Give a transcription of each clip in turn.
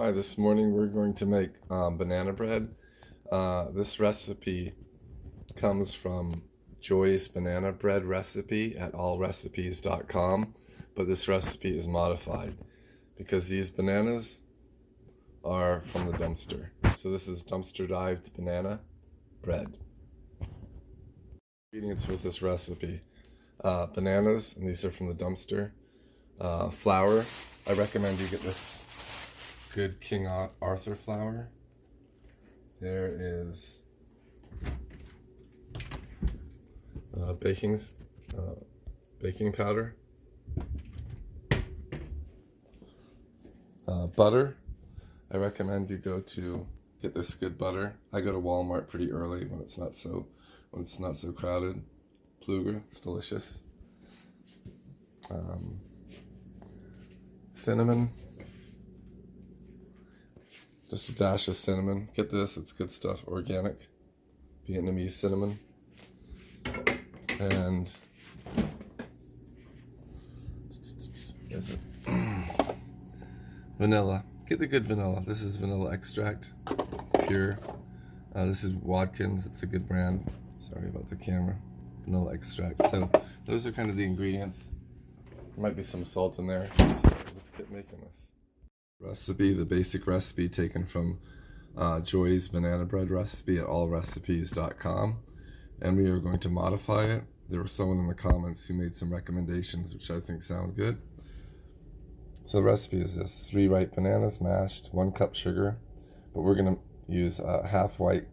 Hi, this morning we're going to make banana bread. This recipe comes from Joy's banana bread recipe at allrecipes.com, but this recipe is modified because these bananas are from the dumpster. So this is dumpster dived banana bread. Ingredients with this recipe: bananas, and these are from the dumpster. Flour. I recommend you get this good King Arthur flour. There is baking powder, butter. I recommend you get this good butter. I go to Walmart pretty early when it's not so crowded. Pluger, it's delicious. Cinnamon. Just a dash of cinnamon. Get this, it's good stuff, organic, Vietnamese cinnamon. And is it vanilla. Get the good vanilla. This is vanilla extract, pure. This is Watkins, it's a good brand. Sorry about the camera. Vanilla extract. So those are kind of the ingredients. There might be some salt in there. So let's get making this. Recipe, the basic recipe taken from Joy's banana bread recipe at allrecipes.com, and we are going to modify it. There was someone in the comments who made some recommendations which I think sound good. So the recipe is this: 3 ripe bananas mashed, 1 cup sugar, but we're going to use half white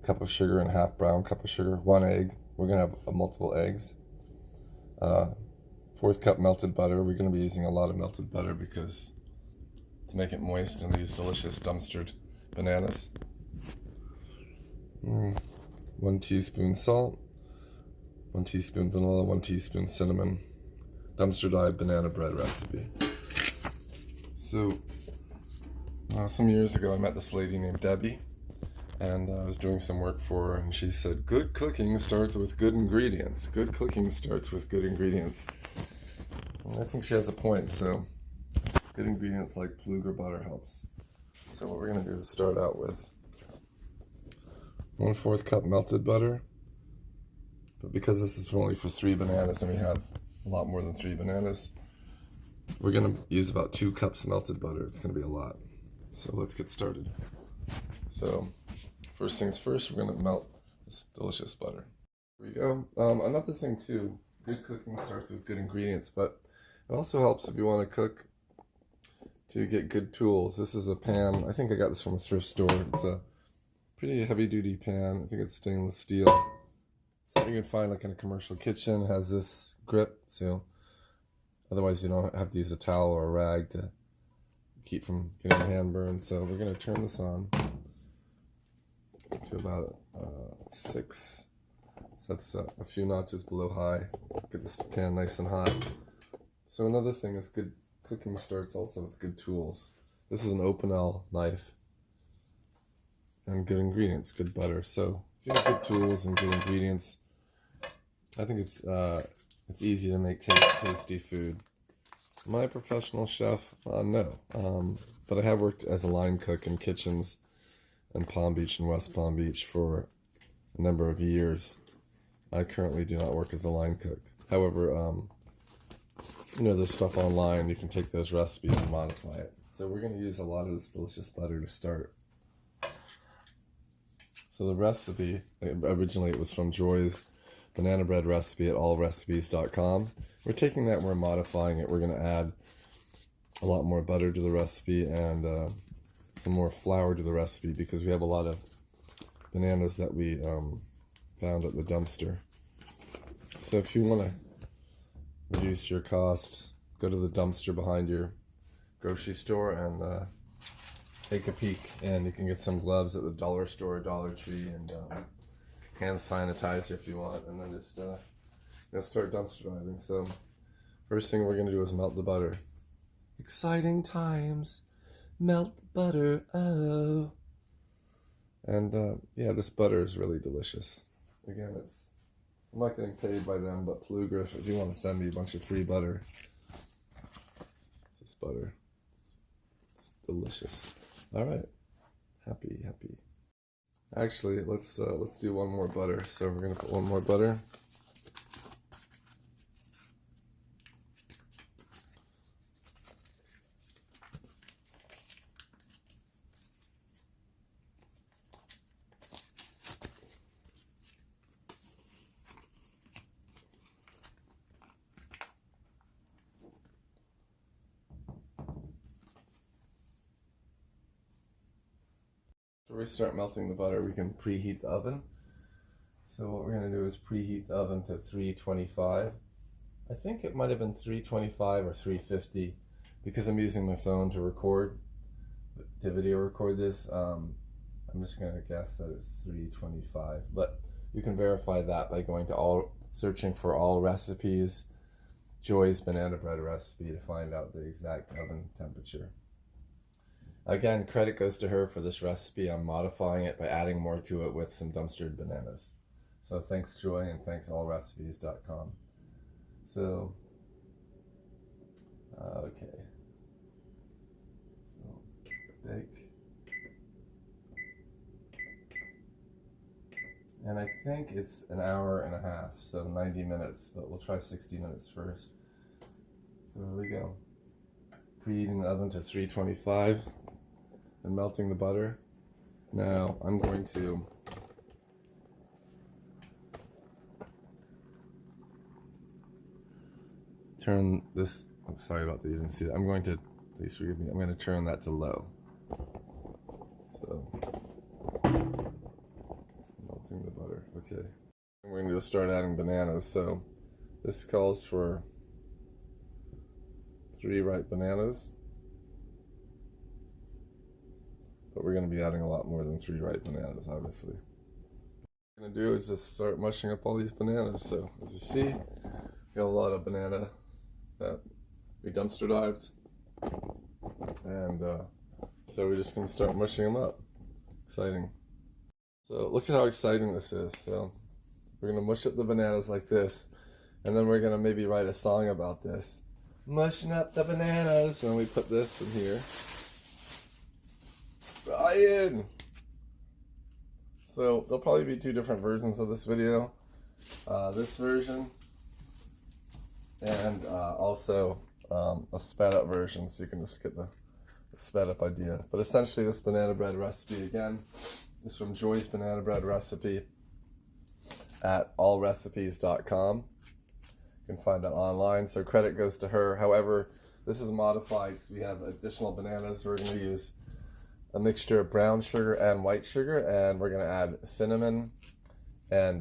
cup of sugar and half brown cup of sugar, 1 egg. We're going to have multiple eggs. 4th cup melted butter. We're going to be using a lot of melted butter because to make it moist in these delicious dumpstered bananas. 1 teaspoon salt, 1 teaspoon vanilla, 1 teaspoon cinnamon. Dumpster dive banana bread recipe. So some years ago I met this lady named Debbie, and I was doing some work for her, and she said, good cooking starts with good ingredients. Good cooking starts with good ingredients. And I think she has a point. So good ingredients like Pluger butter helps. So what we're going to do is start out with 1/4 cup melted butter. But because this is only for 3 bananas and we have a lot more than 3 bananas, we're going to use about 2 cups melted butter. It's going to be a lot. So let's get started. So first things first, we're going to melt this delicious butter. Here we go. Another thing too, good cooking starts with good ingredients, but it also helps if you want to cook to get good tools. This is a pan. I think I got this from a thrift store. It's a pretty heavy-duty pan. I think it's stainless steel. Something you can find like in a commercial kitchen. It has this grip, so otherwise you don't have to use a towel or a rag to keep from getting a hand burn. So we're going to turn this on to about 6. So that's a few notches below high. Get this pan nice and hot. So another thing is good cooking starts also with good tools. This is an Opinel knife and good ingredients, good butter. So if you have good tools and good ingredients, I think it's easy to make tasty food. Am I a professional chef? No, but I have worked as a line cook in kitchens in Palm Beach and West Palm Beach for a number of years. I currently do not work as a line cook. However, there's stuff online. You can take those recipes and modify it. So we're going to use a lot of this delicious butter to start. So the recipe, originally it was from Joy's banana bread recipe at allrecipes.com. We're taking that and we're modifying it. We're going to add a lot more butter to the recipe and some more flour to the recipe because we have a lot of bananas that we found at the dumpster. So if you want to reduce your cost, go to the dumpster behind your grocery store and take a peek, and you can get some gloves at the dollar store, Dollar Tree, and hand sanitizer if you want, and then just start dumpster diving. So first thing we're going to do is melt the butter. Exciting times. Melt the butter, oh. And yeah, this butter is really delicious. Again, I'm not getting paid by them, but Pluger, if you want to send me a bunch of free butter, it's this butter. It's delicious. All right, happy. Actually, let's do one more butter. So we're gonna put one more butter. Before we start melting the butter, we can preheat the oven. So what we're going to do is preheat the oven to 325. I think it might have been 325 or 350 because I'm using my phone to video record this. I'm just going to guess that it's 325, but you can verify that by going to searching for all recipes, Joy's banana bread recipe, to find out the exact oven temperature. Again, credit goes to her for this recipe. I'm modifying it by adding more to it with some dumpstered bananas. So thanks Joy, and thanks allrecipes.com. So, okay. So, bake. And I think it's an hour and a half, so 90 minutes, but we'll try 60 minutes first. So here we go. Preheating the oven to 325 and melting the butter. Now I'm going to turn this, oh, sorry about that, you didn't see that. I'm going to, please forgive me, I'm going to turn that to low. So, melting the butter, okay. We're going to start adding bananas. So this calls for 3 ripe bananas. But we're going to be adding a lot more than 3 ripe bananas, obviously. What we're going to do is just start mushing up all these bananas. So, as you see, we got a lot of banana that we dumpster dived. And so we're just going to start mushing them up. Exciting. So, look at how exciting this is. So, we're going to mush up the bananas like this. And then we're going to maybe write a song about this. Mushing up the bananas. And then we put this in here. Brian! So there'll probably be 2 different versions of this video. This version and also a sped up version, so you can just get the sped up idea. But essentially this banana bread recipe again is from Joy's banana bread recipe at allrecipes.com. You can find that online, so credit goes to her. However, this is modified because we have additional bananas. We're going to use a mixture of brown sugar and white sugar, and we're going to add cinnamon and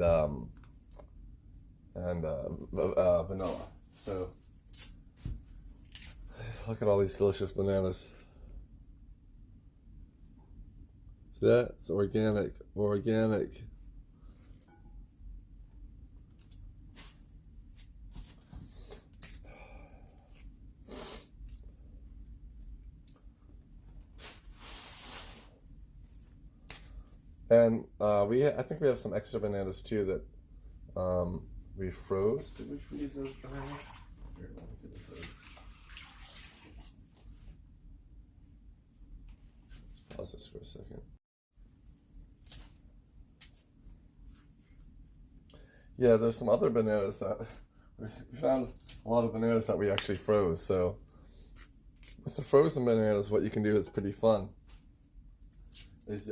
vanilla. So look at all these delicious bananas. See that? It's organic. And I think we have some extra bananas too that we froze. Did we freeze those bananas? Here, let me get those. Let's pause this for a second. Yeah, there's some other bananas that we found a lot of bananas that we actually froze. So with the frozen bananas, what you can do that's pretty fun is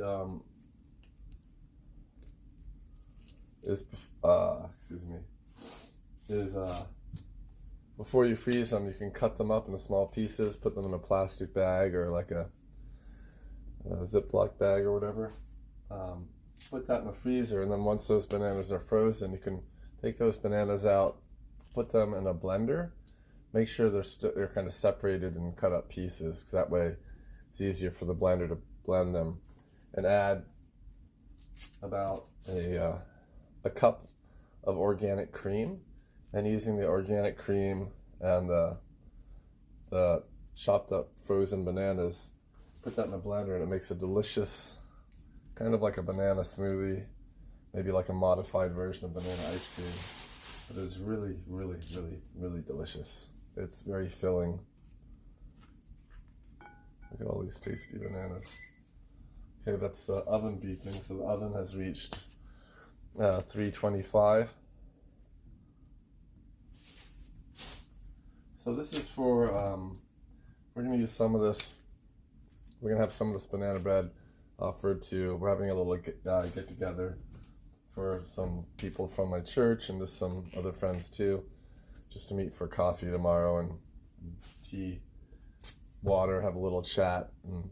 before you freeze them, you can cut them up into small pieces, put them in a plastic bag or like a Ziploc bag or whatever. Put that in the freezer, and then once those bananas are frozen, you can take those bananas out, put them in a blender. Make sure they're kind of separated and cut up pieces, because that way it's easier for the blender to blend them. And add about a cup of organic cream, and using the organic cream and the chopped up frozen bananas, put that in a blender, and it makes a delicious, kind of like a banana smoothie, maybe like a modified version of banana ice cream. But it's really, really, really, really delicious. It's very filling. Look at all these tasty bananas. Okay, that's the oven beeping, so the oven has reached 325. So this is for, we're going to use some of this, we're going to have some of this banana bread offered to, we're having a little get together for some people from my church and just some other friends too, just to meet for coffee tomorrow and tea, water, have a little chat, and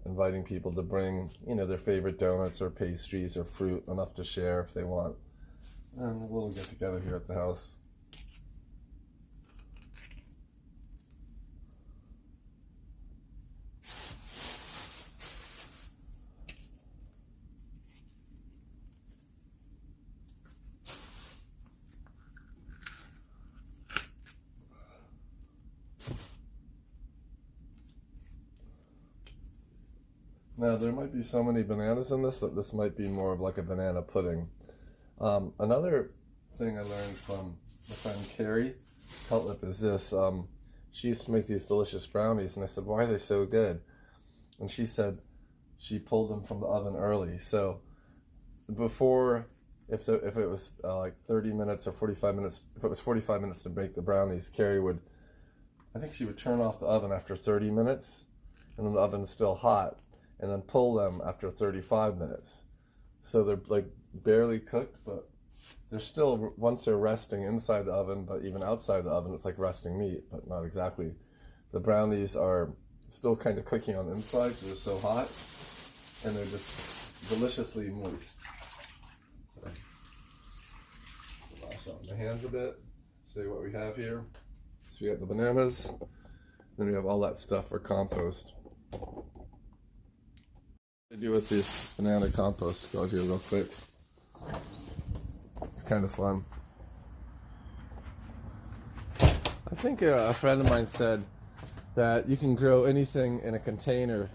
inviting people to bring, you know, their favorite donuts or pastries or fruit, enough to share if they want, and a little get together here at the house. Now, there might be so many bananas in this that this might be more of like a banana pudding. Another thing I learned from my friend Carrie Cutlip is this. She used to make these delicious brownies, and I said, why are they so good? And she said she pulled them from the oven early. So before, if it was like 30 minutes or 45 minutes, if it was 45 minutes to bake the brownies, Carrie would, I think she would turn off the oven after 30 minutes, and then the oven's still hot, and then pull them after 35 minutes. So they're like barely cooked, but they're still, once they're resting inside the oven, but even outside the oven, it's like resting meat, but not exactly. The brownies are still kind of cooking on the inside because they're so hot, and they're just deliciously moist. So, wash out my hands a bit, show you what we have here. So we got the bananas, then we have all that stuff for compost. What do with this banana compost? Go here real quick. It's kind of fun. I think a friend of mine said that you can grow anything in a container.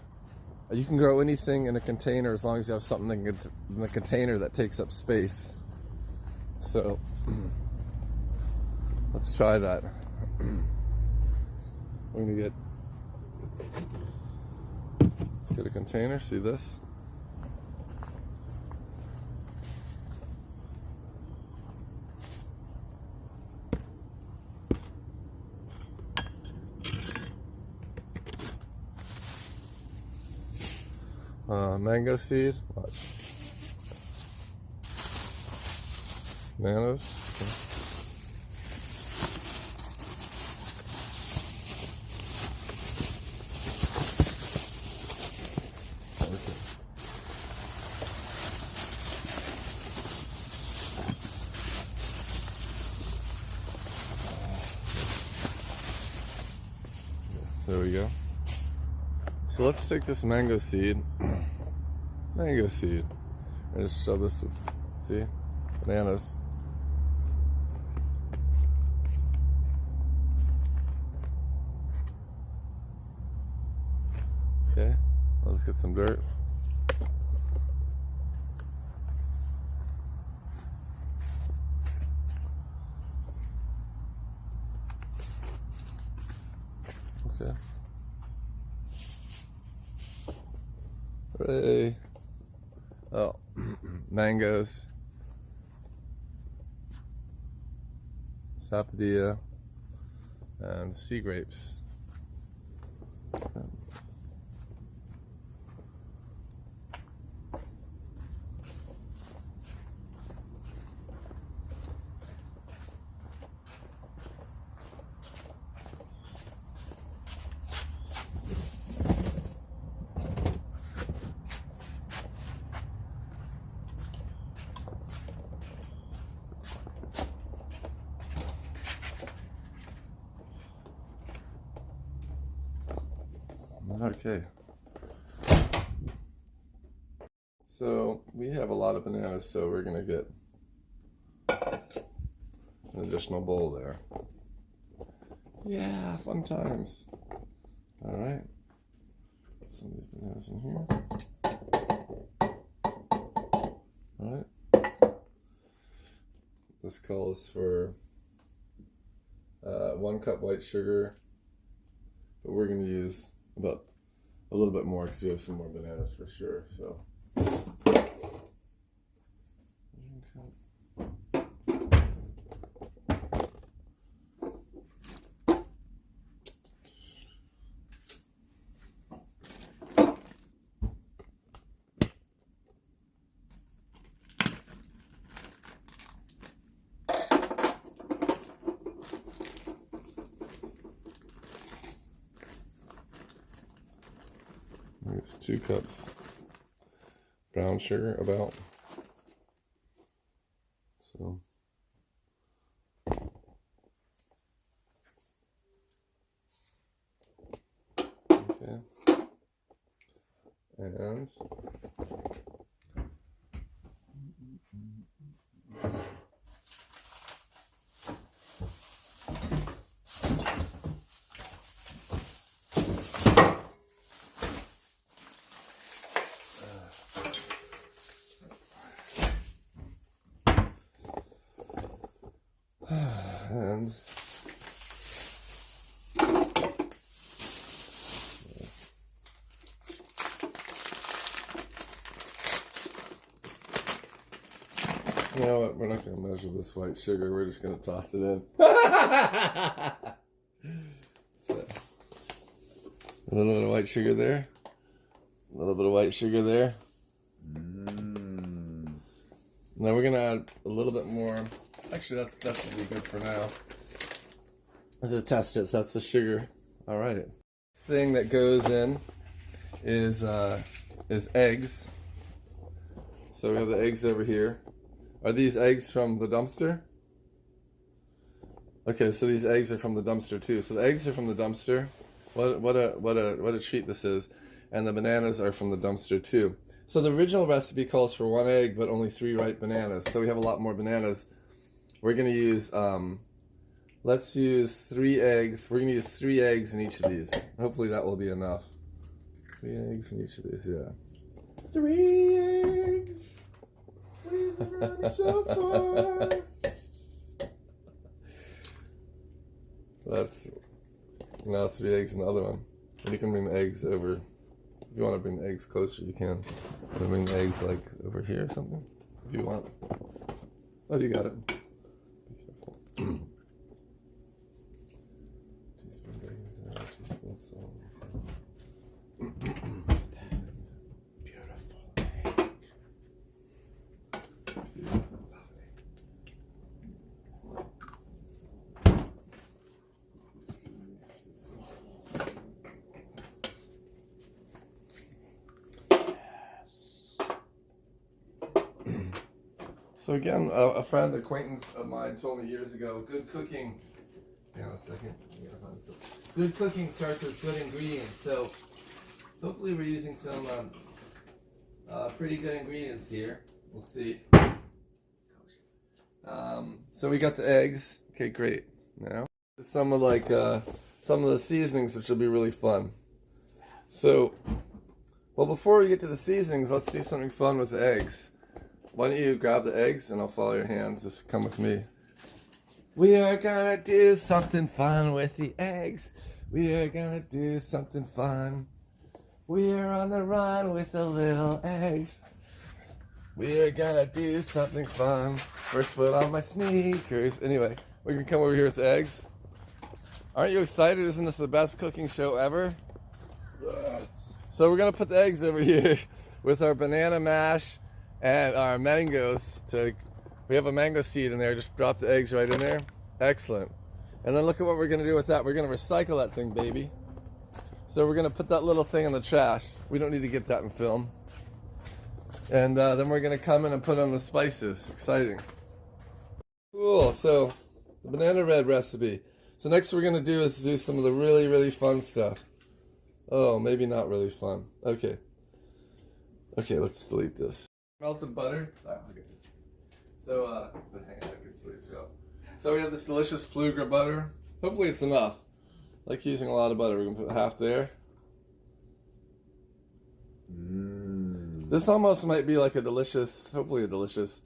You can grow anything in a container as long as you have something in the container that takes up space. So let's try that. We're gonna get. Let's get a container. See this? Mango seed. Watch. Bananas. Okay. There we go. So let's take this mango seed, and just show this with, see, bananas. Okay, let's get some dirt. Okay. Hooray. Oh, mangoes, sapodilla, and sea grapes. Okay. So we have a lot of bananas, so we're gonna get an additional bowl there. Yeah, fun times. All right. Put some of these bananas in here. All right. This calls for 1 cup white sugar, but we're gonna use about a little bit more because we have some more bananas for sure. So. It's 2 cups brown sugar about. So okay. And and you know what? We're not going to measure this white sugar. We're just going to toss it in. So, a little bit of white sugar there. A little bit of white sugar there. Now we're going to add a little bit more. Actually, that should be good for now. To test it, so that's the sugar. All right. Thing that goes in is eggs. So we have the eggs over here. Are these eggs from the dumpster? Okay, so these eggs are from the dumpster too. So the eggs are from the dumpster. What a treat this is. And the bananas are from the dumpster too. So the original recipe calls for 1 egg, but only 3 ripe bananas. So we have a lot more bananas. We're gonna use let's use 3 eggs. We're gonna use 3 eggs in each of these. Hopefully that will be enough. 3 eggs in each of these, yeah. 3 eggs. We've gone so far. So that's now 3 eggs in the other one. And you can bring the eggs over. If you want to bring the eggs closer, you can. You bring the eggs like over here or something, if you want. Oh, you got it. Be careful. Teaspoon baking soda, teaspoon salt. Beautiful egg. Beautiful, lovely. So again, a friend, acquaintance of mine told me years ago, good cooking, hang on a second, good cooking starts with good ingredients. So hopefully we're using some pretty good ingredients here. We'll see. So we got the eggs. Okay, great. Now some of some of the seasonings, which will be really fun. So, well, before we get to the seasonings, let's do something fun with the eggs. Why don't you grab the eggs and I'll follow your hands. Just come with me. We are gonna do something fun with the eggs. We are gonna do something fun. We are on the run with the little eggs. We are gonna do something fun. First put on my sneakers. Anyway, we're gonna come over here with the eggs. Aren't you excited? Isn't this the best cooking show ever? Yes. So we're gonna put the eggs over here with our banana mash and our mangoes. We have a mango seed in there. Just drop the eggs right in there. Excellent. And then look at what we're gonna do with that. We're gonna recycle that thing, baby. So we're gonna put that little thing in the trash. We don't need to get that in film. And then we're gonna come in and put on the spices. Exciting. Cool. So the banana bread recipe. So next we're gonna do is do some of the really, really fun stuff. Oh, maybe not really fun. Okay. Okay, let's delete this. Melted butter. Oh, okay. So, hang on, I can still go. So we have this delicious Plugra butter. Hopefully it's enough. I like using a lot of butter. We're gonna put half there. This almost might be like a delicious, hopefully a delicious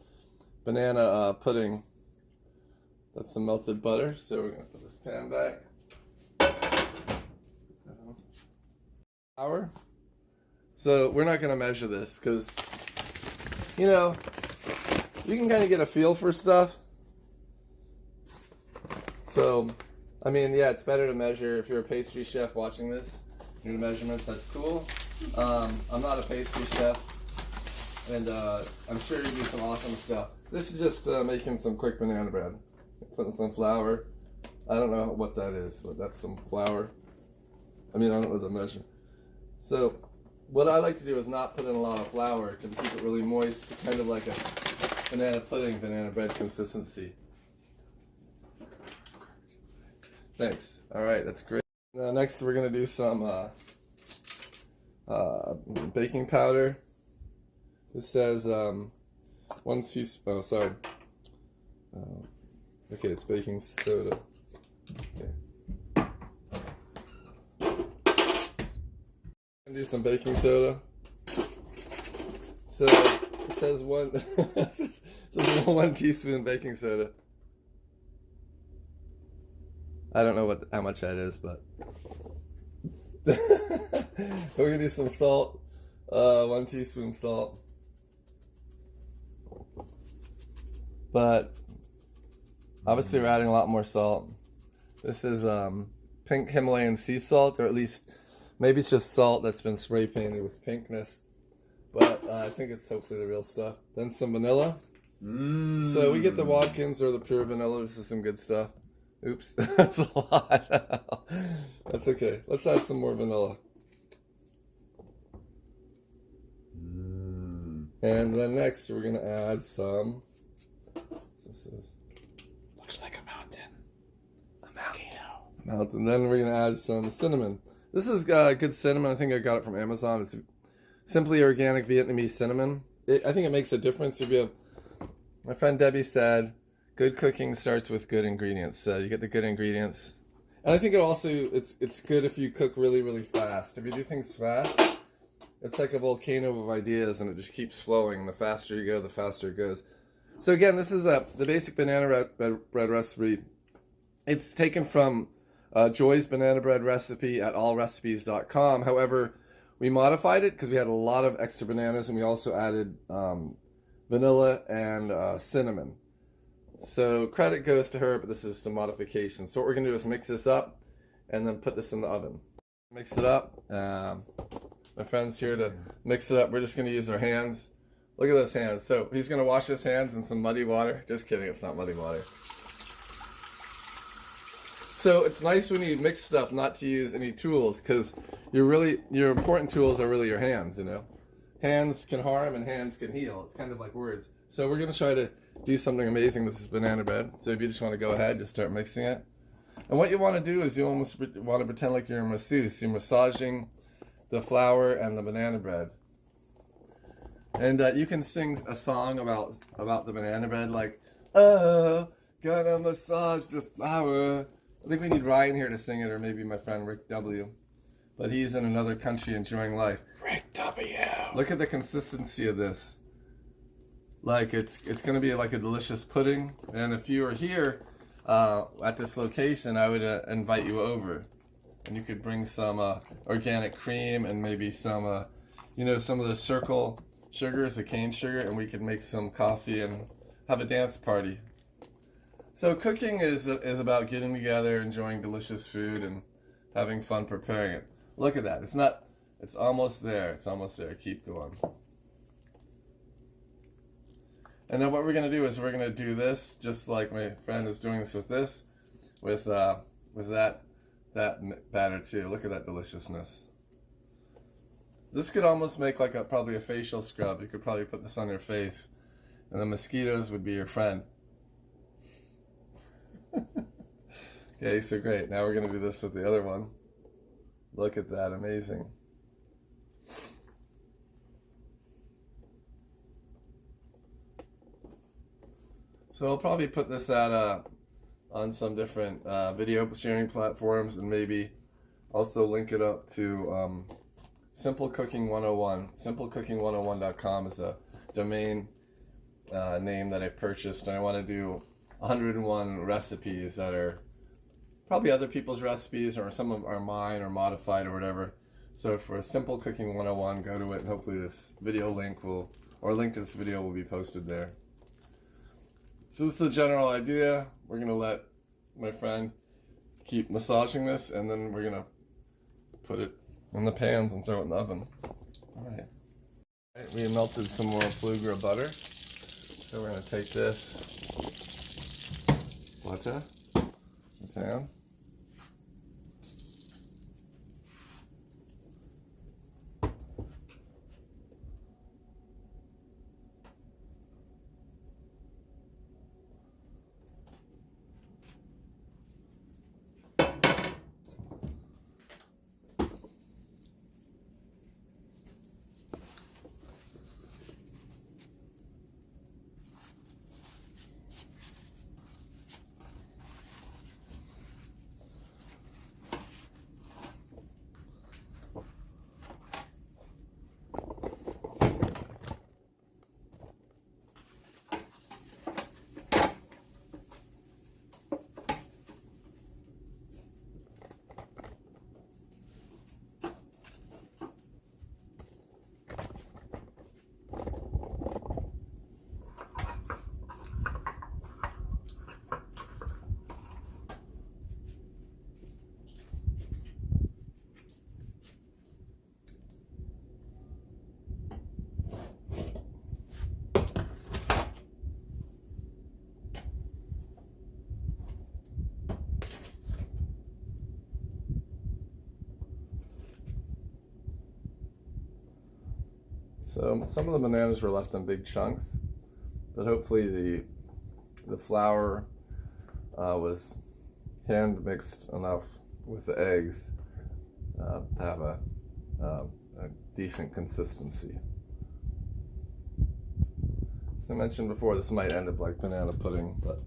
banana pudding. That's some melted butter. So we're gonna put this pan back. Flour. So we're not going to measure this because, you know, you can kind of get a feel for stuff. So, I mean, yeah, it's better to measure. If you're a pastry chef watching this, do the measurements, that's cool. I'm not a pastry chef, and I'm sure you do some awesome stuff. This is just making some quick banana bread. Putting some flour. I don't know what that is, but that's some flour. I mean, I don't know the measure. So, what I like to do is not put in a lot of flour to keep it really moist, kind of like a banana pudding, banana bread consistency. Thanks. All right, that's great. Next, we're gonna do some baking powder. This says 1 teaspoon. Oh, sorry. Okay, it's baking soda. Okay. And do some baking soda. So it says it says 1 teaspoon baking soda. I don't know how much that is, but we're gonna do some salt. 1 teaspoon salt. But obviously we're adding a lot more salt. This is pink Himalayan sea salt, or at least maybe it's just salt that's been spray painted with pinkness. But I think it's hopefully the real stuff. Then some vanilla. So we get the Watkins or the pure vanilla. This is some good stuff. Oops, that's a lot. That's okay. Let's add some more vanilla. And then next we're gonna add some. This is looks like a mountain. A mountain. Then we're gonna add some cinnamon. This is good cinnamon. I think I got it from Amazon. It's simply organic Vietnamese cinnamon. I think it makes a difference. If you have, my friend Debbie said, good cooking starts with good ingredients. So you get the good ingredients, and I think it also it's good if you cook really, really fast. If you do things fast, it's like a volcano of ideas, and it just keeps flowing. The faster you go, the faster it goes. So again, this is the basic banana bread recipe. It's taken from Joy's banana bread recipe at allrecipes.com. However, we modified it because we had a lot of extra bananas, and we also added vanilla and cinnamon. So credit goes to her, but this is the modification. So what we're going to do is mix this up and then put this in the oven. Mix it up. My friend's here to mix it up. We're just going to use our hands. Look at those hands. So he's going to wash his hands in some muddy water. Just kidding, it's not muddy water. So it's nice when you mix stuff not to use any tools, because your important tools are really your hands, you know. Hands can harm and hands can heal. It's kind of like words. So we're going to try to do something amazing with this banana bread. So if you just want to go ahead, just start mixing it. And what you want to do is you almost want to pretend like you're a masseuse. You're massaging the flour and the banana bread. And you can sing a song about the banana bread, like, oh, gonna massage the flour. I think we need Ryan here to sing it, or maybe my friend Rick W. But he's in another country enjoying life. Rick W. Look at the consistency of this. Like it's gonna be like a delicious pudding. And if you were here at this location, I would invite you over, and you could bring some organic cream and maybe some some of the circle sugars, the cane sugar, and we could make some coffee and have a dance party. So cooking is about getting together, enjoying delicious food, and having fun preparing it. Look at that. It's almost there. It's almost there. Keep going. And then what we're going to do is we're going to do this just like my friend is doing this with that batter too. Look at that deliciousness. This could almost make like probably a facial scrub. You could probably put this on your face, and the mosquitoes would be your friend. Okay, so great. Now we're going to do this with the other one. Look at that, amazing. So I'll probably put this on some different video sharing platforms, and maybe also link it up to Simple Cooking 101. SimpleCooking101.com is a domain name that I purchased, and I want to do 101 recipes that are probably other people's recipes, or some of are mine or modified or whatever, So for a simple cooking 101, go to it, and hopefully this video link will, or link to this video will be posted there. So this is the general idea. We're gonna let my friend keep massaging this, and then we're gonna put it in the pans and throw it in the oven. All right. We melted some more Plugra butter. So we're going to take this butter, the pan. So some of the bananas were left in big chunks, but hopefully the flour was hand mixed enough with the eggs to have a decent consistency. As I mentioned before, this might end up like banana pudding, but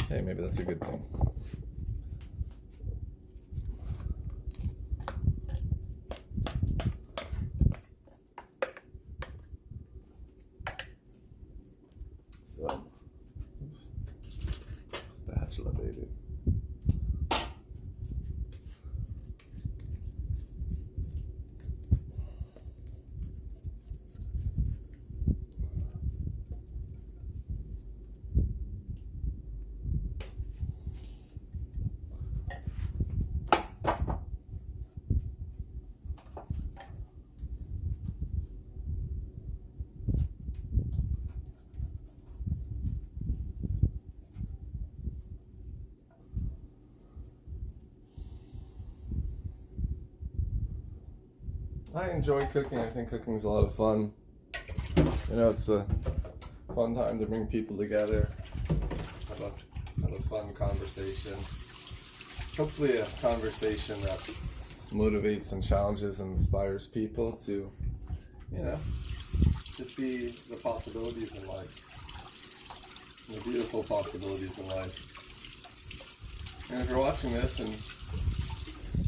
hey, maybe that's a good thing. So, spatula, baby. I enjoy cooking. I think cooking is a lot of fun. You know, it's a fun time to bring people together, have a fun conversation. Hopefully a conversation that motivates and challenges and inspires people to, you know, to see the possibilities in life, the beautiful possibilities in life. And if you're watching this and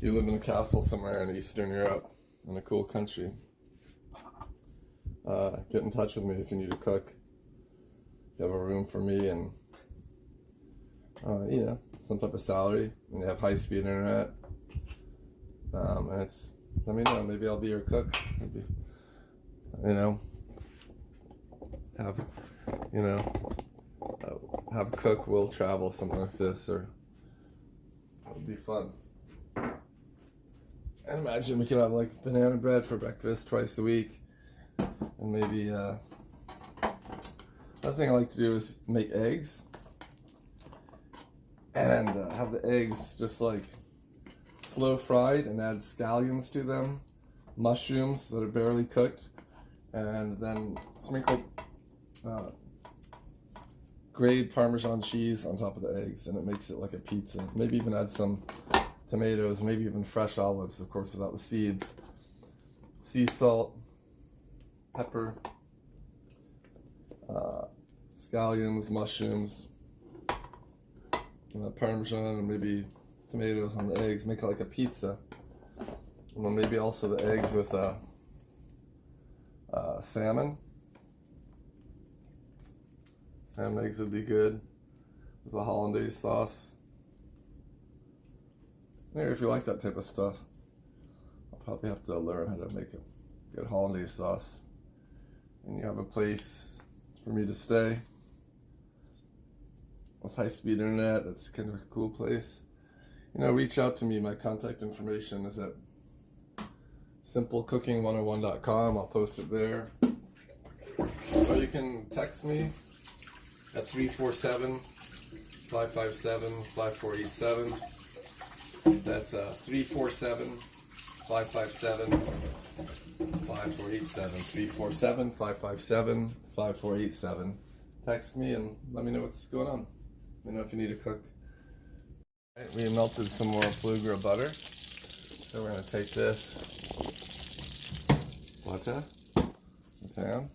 you live in a castle somewhere in Eastern Europe, in a cool country, get in touch with me if you need to cook. You have a room for me and you know, some type of salary, and you have high-speed internet, and it's, let me know, maybe I'll be your cook. Maybe, you know, have cook, we'll travel, something like this, or it would be fun. And imagine we could have like banana bread for breakfast twice a week, and maybe another thing I like to do is make eggs, and have the eggs just like slow fried and add scallions to them, mushrooms that are barely cooked, and then sprinkle grated Parmesan cheese on top of the eggs, and it makes it like a pizza. Maybe even add some tomatoes, maybe even fresh olives, of course, without the seeds. Sea salt, pepper, scallions, mushrooms, Parmesan, and maybe tomatoes on the eggs. Make it like a pizza. And then maybe also the eggs with salmon. Salmon eggs would be good with a hollandaise sauce. Maybe if you like that type of stuff, I'll probably have to learn how to make a good hollandaise sauce. And you have a place for me to stay with high-speed internet. That's kind of a cool place. Reach out to me. My contact information is at simplecooking101.com. I'll post it there. Or you can text me at 347-557-5487. That's 347-557-5487. 347-557-5487. Text me and let me know what's going on. Let me know if you need to cook. Right, we melted some more Plugra butter. So we're going to take this butter, the pan.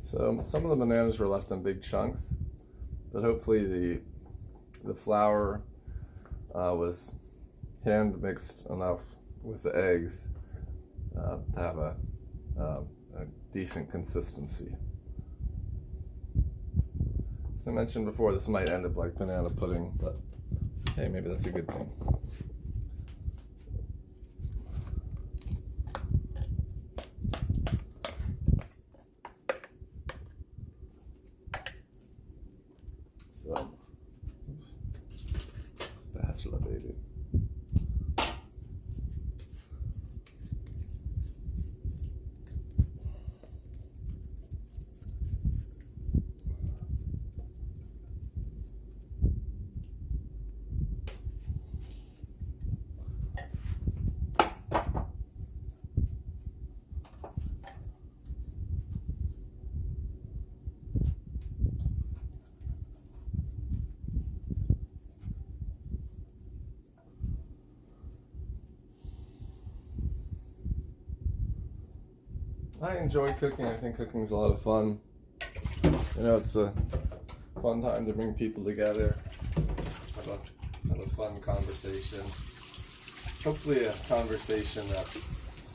So some of the bananas were left in big chunks, but hopefully the flour was hand mixed enough with the eggs to have a decent consistency. As I mentioned before, this might end up like banana pudding, but hey, maybe that's a good thing. So, spatula, baby. I enjoy cooking. I think cooking is a lot of fun. It's a fun time to bring people together, have a fun conversation. Hopefully a conversation that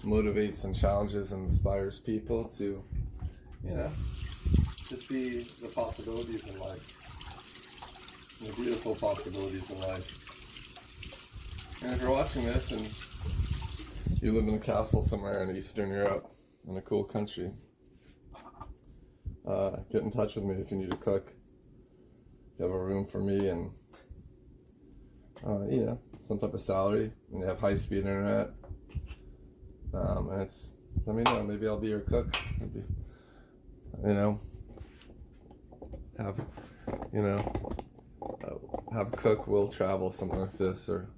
motivates and challenges and inspires people to, to see the possibilities in life, the beautiful possibilities in life. And if you're watching this and you live in a castle somewhere in Eastern Europe, in a cool country, get in touch with me if you need to cook. You have a room for me and some type of salary, and you have high-speed internet, and let me know, maybe I'll be your cook. Maybe, have cook, we'll travel, something like this, or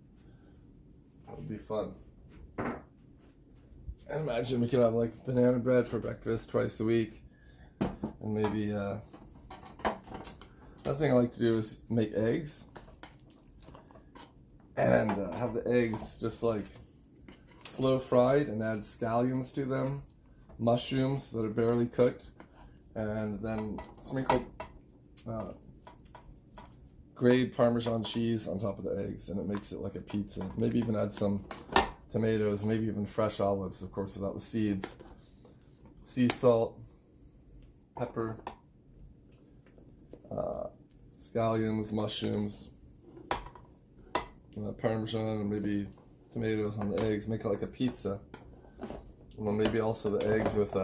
it would be fun. And imagine we could have like banana bread for breakfast twice a week, and maybe another thing I like to do is make eggs, and have the eggs just like slow fried and add scallions to them, mushrooms that are barely cooked, and then sprinkle grated Parmesan cheese on top of the eggs, and it makes it like a pizza. Maybe even add some tomatoes, maybe even fresh olives, of course, without the seeds. Sea salt, pepper, scallions, mushrooms, Parmesan, and maybe tomatoes on the eggs. Make it like a pizza. And then maybe also the eggs with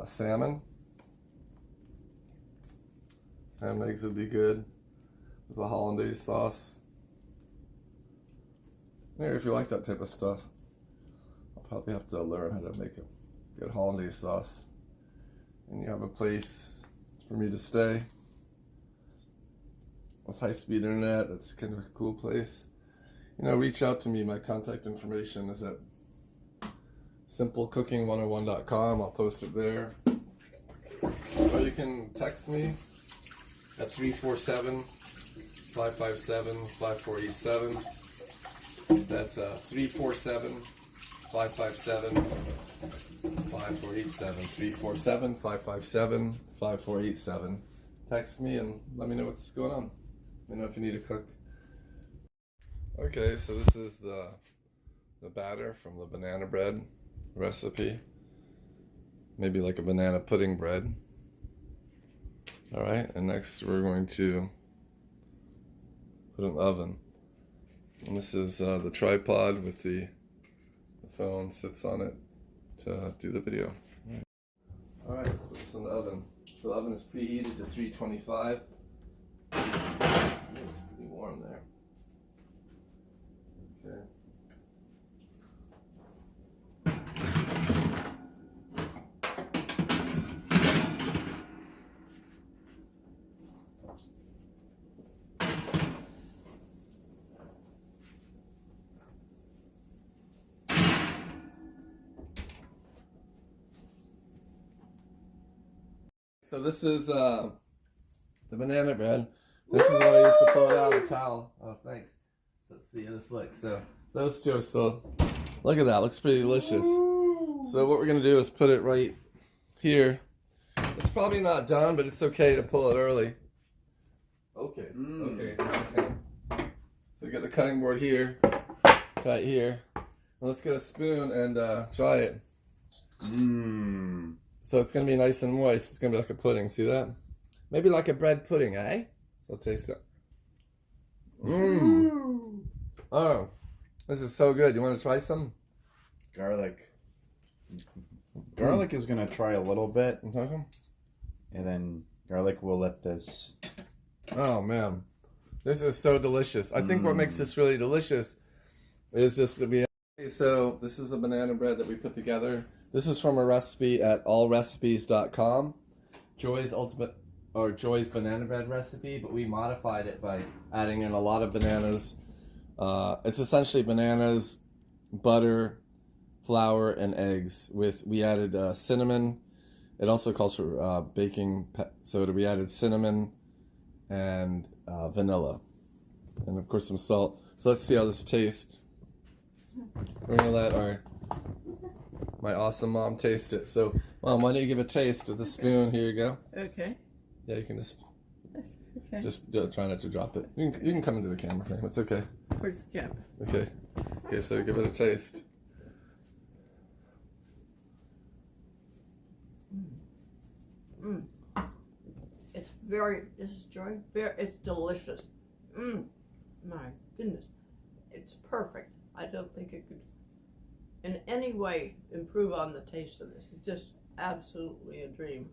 salmon. Salmon eggs would be good with a hollandaise sauce. Maybe if you like that type of stuff, I'll probably have to learn how to make a good hollandaise sauce. And you have a place for me to stay with high-speed internet. That's kind of a cool place. You know, reach out to me. My contact information is at simplecooking101.com. I'll post it there. Or you can text me at 347-557-5487. That's 347-557-5487. 347-557-5487. Text me and let me know what's going on. Let me know if you need to cook. Okay, so this is the batter from the banana bread recipe. Maybe like a banana pudding bread. Alright, and next we're going to put it in the oven. And this is the tripod with the phone sits on it to do the video. Alright, let's put this in the oven. So the oven is preheated to 325. It's pretty warm there. Okay. So this is the banana bread. This is what I used to pull it out of the towel. Oh, thanks. So let's see how this looks. So those two are still, look at that, looks pretty delicious. So what we're gonna do is put it right here. It's probably not done, but it's okay to pull it early. Okay, okay. So we got the cutting board here, right here. Well, let's get a spoon and try it. So it's gonna be nice and moist. It's gonna be like a pudding. See that? Maybe like a bread pudding, eh? So taste it. Oh, this is so good. You want to try some? Garlic. Garlic is gonna try a little bit, Okay. and then garlic will let this. Oh man, this is so delicious. I think what makes this really delicious is just to be. So this is a banana bread that we put together. This is from a recipe at allrecipes.com. Joy's banana bread recipe, but we modified it by adding in a lot of bananas. It's essentially bananas, butter, flour, and eggs. We added cinnamon. It also calls for baking soda. We added cinnamon and vanilla, and of course some salt. So let's see how this tastes. We're gonna let my awesome mom taste it. So, Mom, why don't you give a taste with a spoon? Here you go. Okay. Yeah, you can just Okay. try not to drop it. You can come into the camera frame. It's okay. Where's the cap? Okay. Okay, so give it a taste. It's this is Joy. It's delicious. My goodness. It's perfect. I don't think it could in any way improve on the taste of this. It's just absolutely a dream.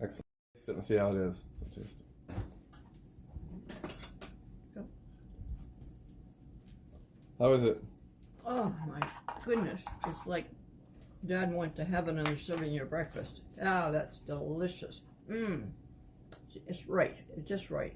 Excellent. Taste it and see how it is. So taste it. Go. How is it? Oh my goodness. It's like Dad went to heaven and they're serving you breakfast. Ah, that's delicious. It's right. It's just right.